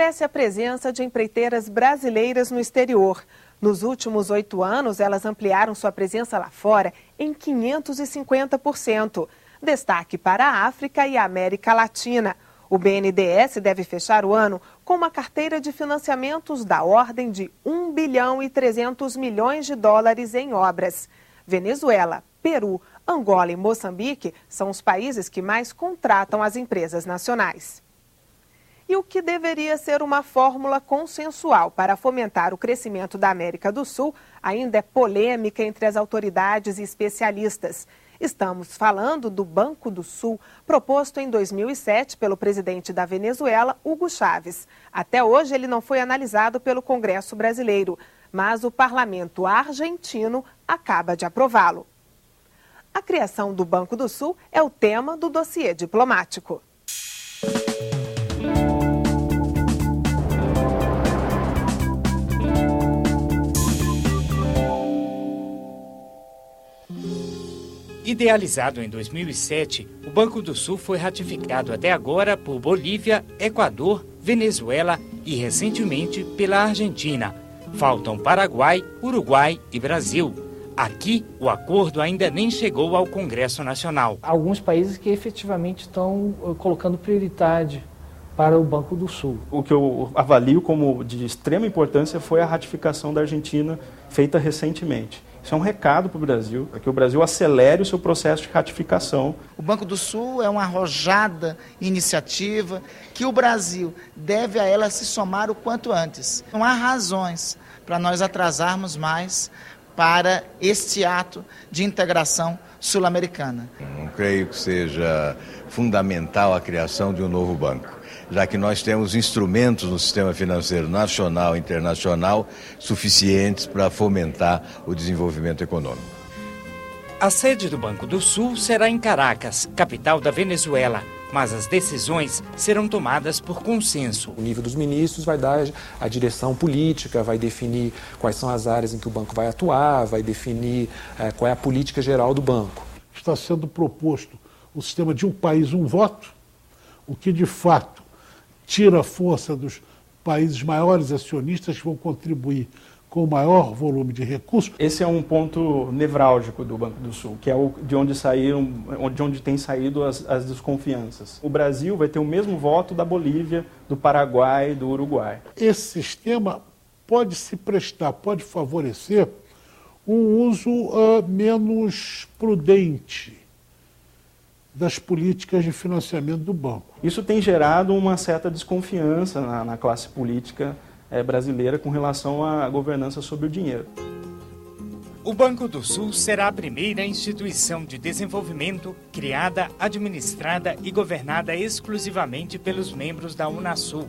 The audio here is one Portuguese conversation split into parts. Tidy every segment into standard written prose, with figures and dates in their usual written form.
cresce a presença de empreiteiras brasileiras no exterior. Nos últimos 8 anos, elas ampliaram sua presença lá fora em 550%. Destaque para a África e a América Latina. O BNDES deve fechar o ano com uma carteira de financiamentos da ordem de 1 bilhão e 300 milhões de dólares em obras. Venezuela, Peru, Angola e Moçambique são os países que mais contratam as empresas nacionais. E o que deveria ser uma fórmula consensual para fomentar o crescimento da América do Sul ainda é polêmica entre as autoridades e especialistas. Estamos falando do Banco do Sul, proposto em 2007 pelo presidente da Venezuela, Hugo Chávez. Até hoje ele não foi analisado pelo Congresso brasileiro, mas o parlamento argentino acaba de aprová-lo. A criação do Banco do Sul é o tema do dossiê diplomático. Idealizado em 2007, o Banco do Sul foi ratificado até agora por Bolívia, Equador, Venezuela e recentemente pela Argentina. Faltam Paraguai, Uruguai e Brasil. Aqui, o acordo ainda nem chegou ao Congresso Nacional. Alguns países que efetivamente estão colocando prioridade para o Banco do Sul. O que eu avalio como de extrema importância foi a ratificação da Argentina, feita recentemente. Isso é um recado para o Brasil, para que o Brasil acelere o seu processo de ratificação. O Banco do Sul é uma arrojada iniciativa que o Brasil deve a ela se somar o quanto antes. Não há razões para nós atrasarmos mais para este ato de integração sul-americana. Não creio que seja fundamental a criação de um novo banco, já que nós temos instrumentos no sistema financeiro nacional e internacional suficientes para fomentar o desenvolvimento econômico. A sede do Banco do Sul será em Caracas, capital da Venezuela, mas as decisões serão tomadas por consenso. O nível dos ministros vai dar a direção política, vai definir quais são as áreas em que o banco vai atuar, vai definir qual é a política geral do banco. Está sendo proposto o sistema de um país, um voto, o que de fato tira a força dos países maiores acionistas que vão contribuir com maior volume de recursos. Esse é um ponto nevrálgico do Banco do Sul, que é de onde tem saído as desconfianças. O Brasil vai ter o mesmo voto da Bolívia, do Paraguai e do Uruguai. Esse sistema pode se prestar, pode favorecer um uso menos prudente das políticas de financiamento do banco. Isso tem gerado uma certa desconfiança na classe política brasileira com relação à governança sobre o dinheiro. O Banco do Sul será a primeira instituição de desenvolvimento criada, administrada e governada exclusivamente pelos membros da Unasul.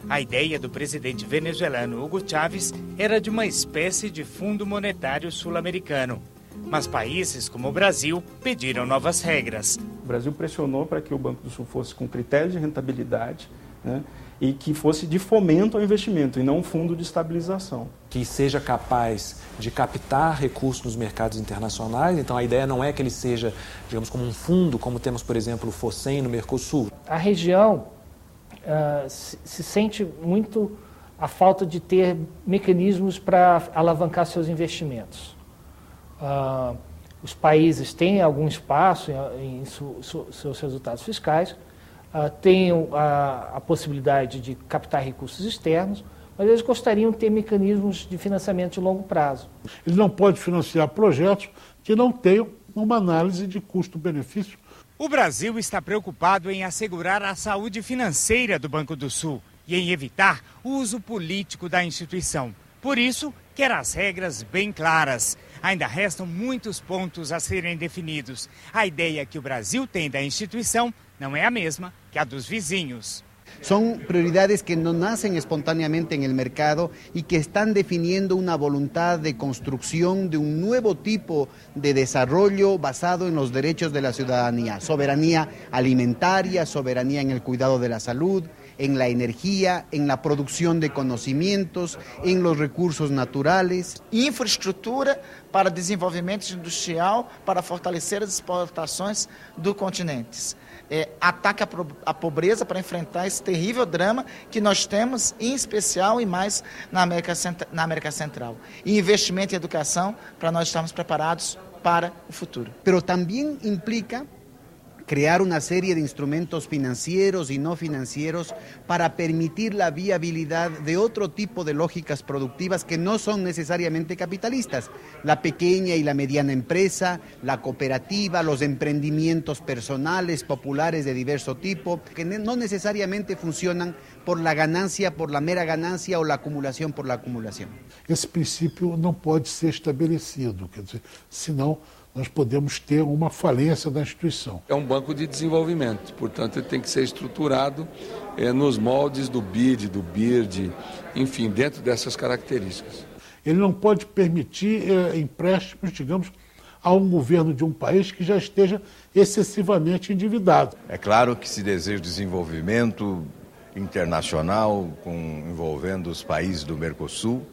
A ideia do presidente venezuelano Hugo Chávez era de uma espécie de fundo monetário sul-americano. Mas países como o Brasil pediram novas regras. O Brasil pressionou para que o Banco do Sul fosse com critérios de rentabilidade, né, e que fosse de fomento ao investimento e não um fundo de estabilização. Que seja capaz de captar recursos nos mercados internacionais. Então a ideia não é que ele seja, digamos, como um fundo, como temos, por exemplo, o FOSEM no Mercosul. A região se sente muito a falta de ter mecanismos para alavancar seus investimentos. Os países têm algum espaço em seus resultados fiscais, têm a possibilidade de captar recursos externos, mas eles gostariam de ter mecanismos de financiamento de longo prazo. Ele não pode financiar projetos que não tenham uma análise de custo-benefício. O Brasil está preocupado em assegurar a saúde financeira do Banco do Sul e em evitar o uso político da instituição. Por isso, quer as regras bem claras. Ainda restam muitos pontos a serem definidos. A ideia que o Brasil tem da instituição não é a mesma que a dos vizinhos. Son prioridades que no nacen espontáneamente en el mercado y que están definiendo una voluntad de construcción de un nuevo tipo de desarrollo basado en los derechos de la ciudadanía. Soberanía alimentaria, soberanía en el cuidado de la salud, en la energía, en la producción de conocimientos, en los recursos naturales. Infraestrutura para desenvolvimento industrial, para fortalecer as exportações do continente. Ataque à pobreza para enfrentar esse terrível drama que nós temos, em especial e mais na América Central. E investimento em educação para nós estarmos preparados para o futuro. Pero también implica crear una serie de instrumentos financieros y no financieros para permitir la viabilidad de otro tipo de lógicas productivas que no son necesariamente capitalistas. La pequeña y la mediana empresa, la cooperativa, los emprendimientos personales, populares de diverso tipo, que no necesariamente funcionan por la ganancia, por la mera ganancia o la acumulación por la acumulación. Esse princípio não pode ser estabelecido, quer dizer, senão nós podemos ter uma falência da instituição. É um banco de desenvolvimento, portanto ele tem que ser estruturado nos moldes do BID, do BIRD, enfim, dentro dessas características. Ele não pode permitir empréstimos, digamos, a um governo de um país que já esteja excessivamente endividado. É claro que se deseja desenvolvimento internacional envolvendo os países do Mercosul,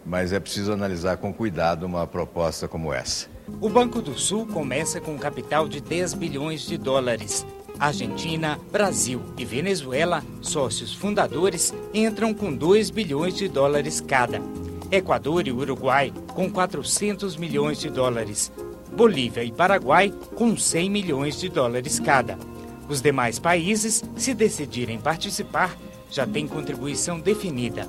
mas é preciso analisar com cuidado uma proposta como essa. O Banco do Sul começa com um capital de 10 bilhões de dólares. Argentina, Brasil e Venezuela, sócios fundadores, entram com 2 bilhões de dólares cada. Equador e Uruguai com 400 milhões de dólares. Bolívia e Paraguai com 100 milhões de dólares cada. Os demais países, se decidirem participar, já têm contribuição definida.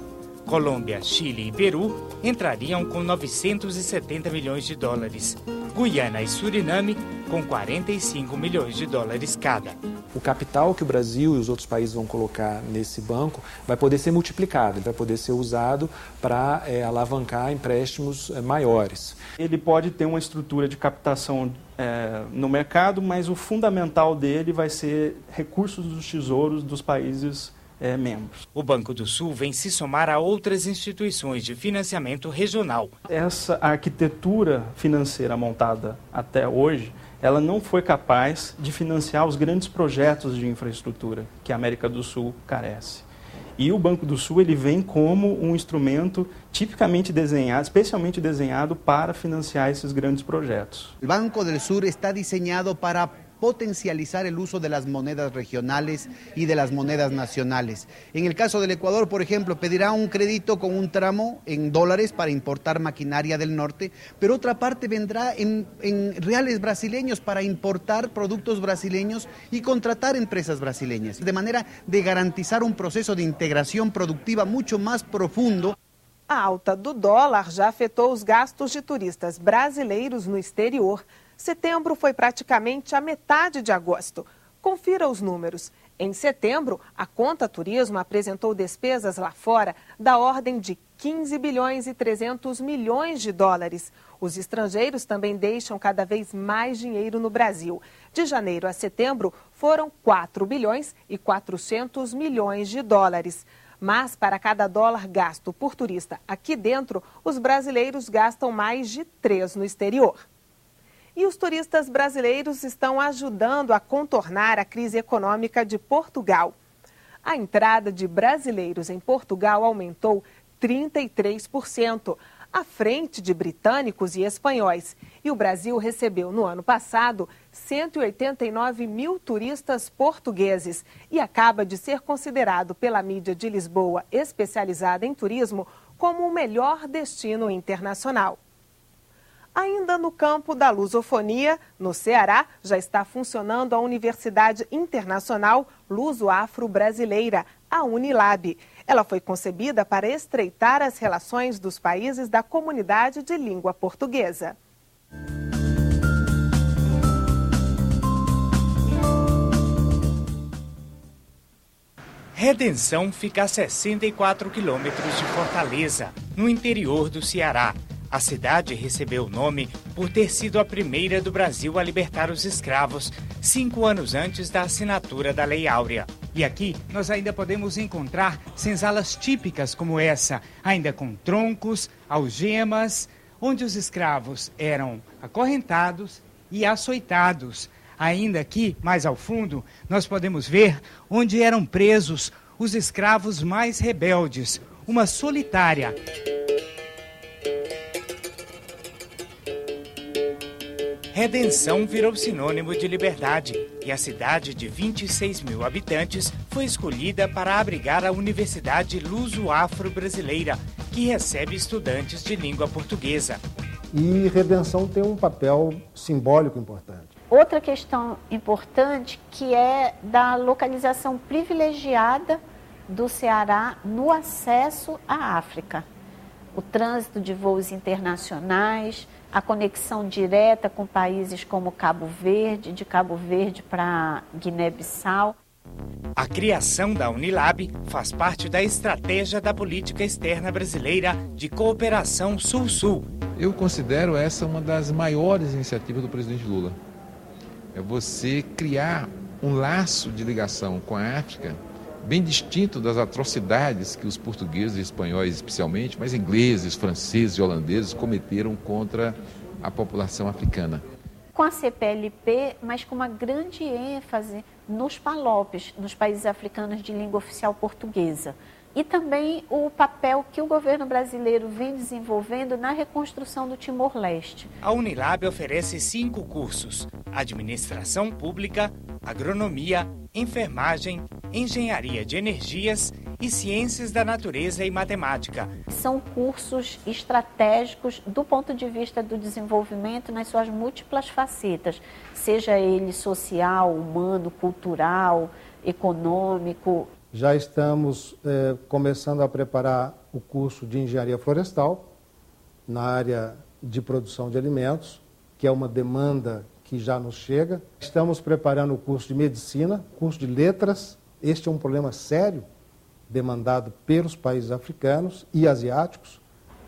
Colômbia, Chile e Peru entrariam com 970 milhões de dólares. Guiana e Suriname com 45 milhões de dólares cada. O capital que o Brasil e os outros países vão colocar nesse banco vai poder ser multiplicado, vai poder ser usado para alavancar empréstimos maiores. Ele pode ter uma estrutura de captação no mercado, mas o fundamental dele vai ser recursos dos tesouros dos países membros. O Banco do Sul vem se somar a outras instituições de financiamento regional. Essa arquitetura financeira montada até hoje, ela não foi capaz de financiar os grandes projetos de infraestrutura que a América do Sul carece. E o Banco do Sul ele vem como um instrumento tipicamente desenhado, especialmente desenhado para financiar esses grandes projetos. O Banco do Sur está desenhado para potencializar el uso de las monedas regionales y de las monedas nacionales. En el caso del Ecuador, por ejemplo, pedirá un crédito con un tramo en dólares para importar maquinaria del norte, pero otra parte vendrá en reales brasileños para importar productos brasileños y contratar empresas brasileñas, de manera de garantizar un proceso de integración productiva mucho más profundo. A alta do dólar já afetou os gastos de turistas brasileiros no exterior. Setembro foi praticamente a metade de agosto. Confira os números. Em setembro, a conta turismo apresentou despesas lá fora da ordem de 15 bilhões e 300 milhões de dólares. Os estrangeiros também deixam cada vez mais dinheiro no Brasil. De janeiro a setembro, foram 4 bilhões e 400 milhões de dólares. Mas, para cada dólar gasto por turista aqui dentro, os brasileiros gastam mais de 3 no exterior. E os turistas brasileiros estão ajudando a contornar a crise econômica de Portugal. A entrada de brasileiros em Portugal aumentou 33%, à frente de britânicos e espanhóis. E o Brasil recebeu, no ano passado, 189 mil turistas portugueses e acaba de ser considerado pela mídia de Lisboa, especializada em turismo, como o melhor destino internacional. Ainda no campo da lusofonia, no Ceará, já está funcionando a Universidade Internacional Luso-Afro-Brasileira, a Unilab. Ela foi concebida para estreitar as relações dos países da comunidade de língua portuguesa. Redenção fica a 64 quilômetros de Fortaleza, no interior do Ceará. A cidade recebeu o nome por ter sido a primeira do Brasil a libertar os escravos, 5 anos antes da assinatura da Lei Áurea. E aqui nós ainda podemos encontrar senzalas típicas como essa, ainda com troncos, algemas, onde os escravos eram acorrentados e açoitados. Ainda aqui, mais ao fundo, nós podemos ver onde eram presos os escravos mais rebeldes, uma solitária. Redenção virou sinônimo de liberdade e a cidade de 26 mil habitantes foi escolhida para abrigar a Universidade Luso-Afro-Brasileira, que recebe estudantes de língua portuguesa. E Redenção tem um papel simbólico importante. Outra questão importante que é da localização privilegiada do Ceará no acesso à África. O trânsito de voos internacionais, a conexão direta com países como Cabo Verde, de Cabo Verde para Guiné-Bissau. A criação da Unilab faz parte da estratégia da política externa brasileira de cooperação Sul-Sul. Eu considero essa uma das maiores iniciativas do presidente Lula. É você criar um laço de ligação com a África bem distinto das atrocidades que os portugueses e espanhóis especialmente, mas ingleses, franceses e holandeses cometeram contra a população africana. Com a CPLP, mas com uma grande ênfase nos PALOPs, nos países africanos de língua oficial portuguesa. E também o papel que o governo brasileiro vem desenvolvendo na reconstrução do Timor-Leste. A Unilab oferece 5 cursos: Administração Pública, Agronomia, Enfermagem, Engenharia de Energias e Ciências da Natureza e Matemática. São cursos estratégicos do ponto de vista do desenvolvimento nas suas múltiplas facetas, seja ele social, humano, cultural, econômico. Já estamos começando a preparar o curso de Engenharia Florestal na área de produção de alimentos, que é uma demanda que já nos chega. Estamos preparando o curso de Medicina, curso de Letras. Este é um problema sério, demandado pelos países africanos e asiáticos.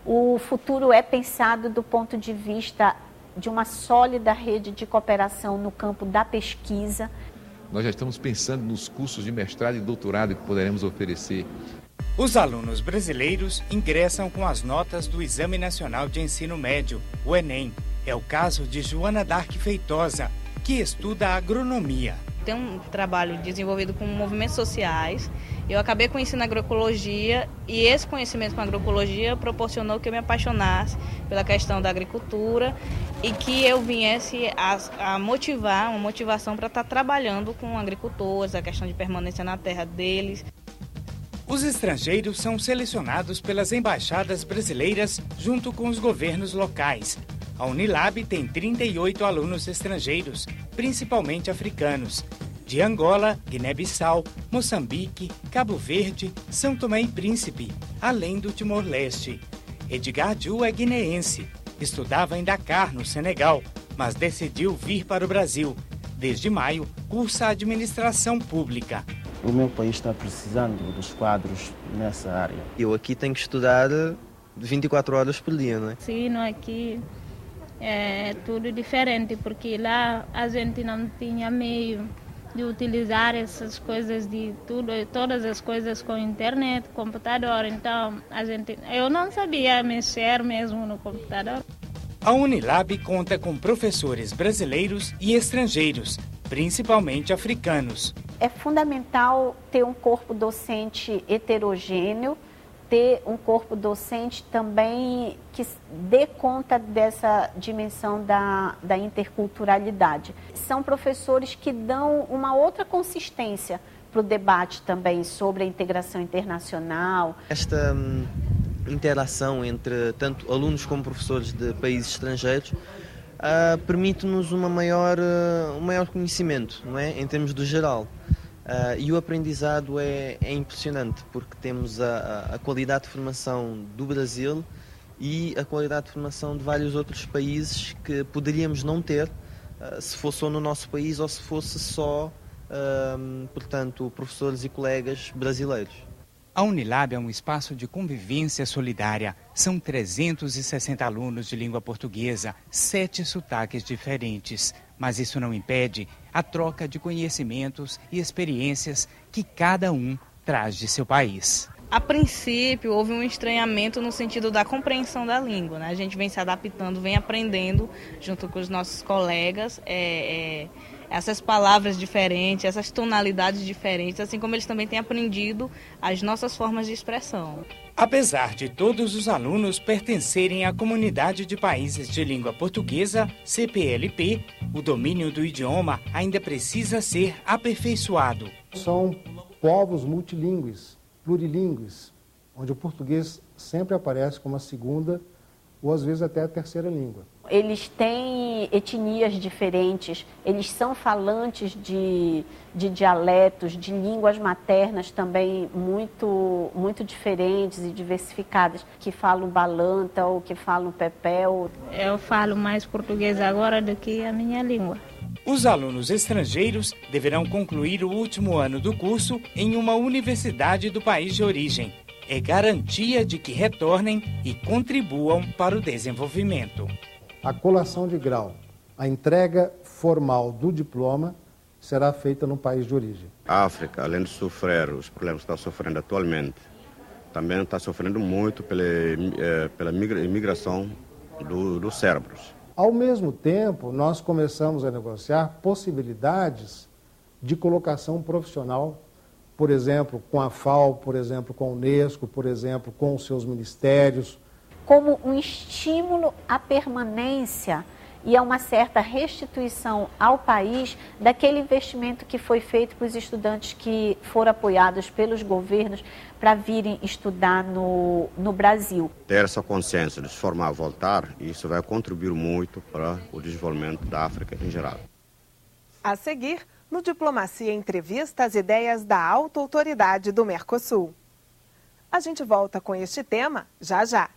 O futuro é pensado do ponto de vista de uma sólida rede de cooperação no campo da pesquisa. Nós já estamos pensando nos cursos de mestrado e doutorado que poderemos oferecer. Os alunos brasileiros ingressam com as notas do Exame Nacional de Ensino Médio, o Enem. É o caso de Joana Dark Feitosa, que estuda agronomia. Tem um trabalho desenvolvido com movimentos sociais. Eu acabei conhecendo agroecologia e esse conhecimento com agroecologia proporcionou que eu me apaixonasse pela questão da agricultura e que eu viesse a motivar, uma motivação para estar trabalhando com agricultores, a questão de permanência na terra deles. Os estrangeiros são selecionados pelas embaixadas brasileiras junto com os governos locais. A Unilab tem 38 alunos estrangeiros, principalmente africanos, de Angola, Guiné-Bissau, Moçambique, Cabo Verde, São Tomé e Príncipe, além do Timor-Leste. Edgar Diu é guineense, estudava em Dakar, no Senegal, mas decidiu vir para o Brasil. Desde maio, cursa Administração Pública. O meu país está precisando dos quadros nessa área. Eu aqui tenho que estudar 24 horas por dia, não é? Sim, aqui é tudo diferente, porque lá a gente não tinha meio de utilizar essas coisas de tudo, todas as coisas com internet, computador, então eu não sabia mexer mesmo no computador. A Unilab conta com professores brasileiros e estrangeiros, principalmente africanos. É fundamental ter um corpo docente heterogêneo, ter um corpo docente também que dê conta dessa dimensão da interculturalidade. São professores que dão uma outra consistência para o debate também sobre a integração internacional. Esta interação entre tanto alunos como professores de países estrangeiros permite-nos um maior conhecimento, não é? Em termos do geral. E o aprendizado é impressionante, porque temos a qualidade de formação do Brasil e a qualidade de formação de vários outros países que poderíamos não ter se fosse só no nosso país ou se fosse só, portanto, professores e colegas brasileiros. A Unilab é um espaço de convivência solidária. São 360 alunos de língua portuguesa, 7 sotaques diferentes. Mas isso não impede a troca de conhecimentos e experiências que cada um traz de seu país. A princípio, houve um estranhamento no sentido da compreensão da língua, né? A gente vem se adaptando, vem aprendendo junto com os nossos colegas essas palavras diferentes, essas tonalidades diferentes, assim como eles também têm aprendido as nossas formas de expressão. Apesar de todos os alunos pertencerem à Comunidade de Países de Língua Portuguesa, CPLP, o domínio do idioma ainda precisa ser aperfeiçoado. São povos multilingües, plurilingües, onde o português sempre aparece como a segunda ou às vezes até a terceira língua. Eles têm etnias diferentes, eles são falantes de dialetos, de línguas maternas também muito diferentes e diversificadas, que falam balanta ou que falam pepel. Eu falo mais português agora do que a minha língua. Os alunos estrangeiros deverão concluir o último ano do curso em uma universidade do país de origem. É garantia de que retornem e contribuam para o desenvolvimento. A colação de grau, a entrega formal do diploma, será feita no país de origem. A África, além de sofrer os problemas que está sofrendo atualmente, também está sofrendo muito pela imigração dos cérebros. Ao mesmo tempo, nós começamos a negociar possibilidades de colocação profissional, por exemplo, com a FAO, por exemplo, com a Unesco, por exemplo, com os seus ministérios. Como um estímulo à permanência e a uma certa restituição ao país daquele investimento que foi feito para os estudantes que foram apoiados pelos governos para virem estudar no Brasil. Ter essa consciência de se formar a voltar, isso vai contribuir muito para o desenvolvimento da África em geral. A seguir, no Diplomacia Entrevista, as ideias da alta autoridade do Mercosul. A gente volta com este tema já já.